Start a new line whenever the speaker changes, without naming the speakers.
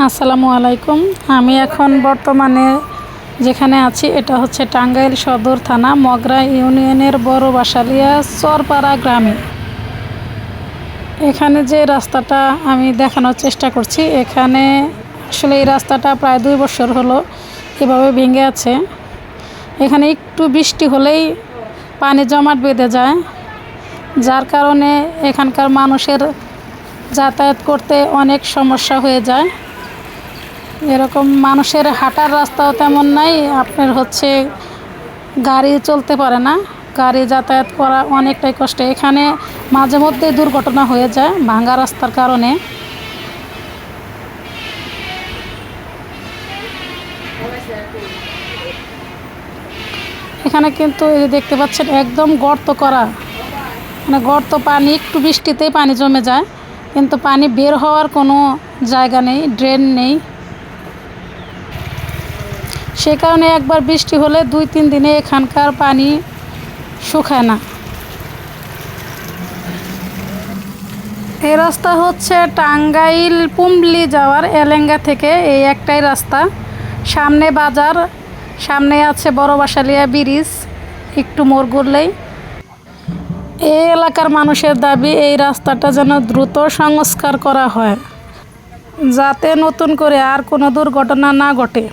আসসালামু আলাইকুম। আমি এখন বর্তমানে যেখানে আছি এটা হচ্ছে টাঙ্গাইল সদর থানা মগরা ইউনিয়নের বড় বাসালিয়া চরপাড়া গ্রামে। এখানে যে রাস্তাটা আমি দেখানোর চেষ্টা করছি, এখানে আসলে এই রাস্তাটা প্রায় 2 বছর হলো এভাবে ভেঙে আছে। এখানে একটু বৃষ্টি হলেই পানি জমাট বেঁধে যায়, যার কারণে এখানকার মানুষের যাতায়াত করতে অনেক সমস্যা হয়ে যায়। এরকম মানুষের হাঁটার রাস্তাও তেমন নাই, আপনার হচ্ছে গাড়ি চলতে পারে না, গাড়ি যাতায়াত করা অনেকটাই কষ্ট। এখানে মাঝে মধ্যে দুর্ঘটনা হয়ে যায় ভাঙা রাস্তার কারণে। এখানে কিন্তু এই দেখতে পাচ্ছেন একদম গর্ত করা, মানে গর্ত, পানি একটু বৃষ্টিতেই পানি জমে যায়, কিন্তু পানি বের হওয়ার কোনো জায়গা নেই, ড্রেন নেই। সে কারণে একবার বৃষ্টি হলে 2-3 দিনে এখানকার পানি শুকায় না। এই রাস্তা হচ্ছে টাঙ্গাইল পুমলি যাওয়ার এলেঙ্গা থেকে এই একটাই রাস্তা। সামনে বাজার, সামনে আছে বড় বাসালিয়া ব্রিজ, একটু মোড় ঘুরলেই। এই এলাকার মানুষের দাবি এই রাস্তাটা যেন দ্রুত সংস্কার করা হয়, যাতে নতুন করে আর কোনো দুর্ঘটনা না ঘটে।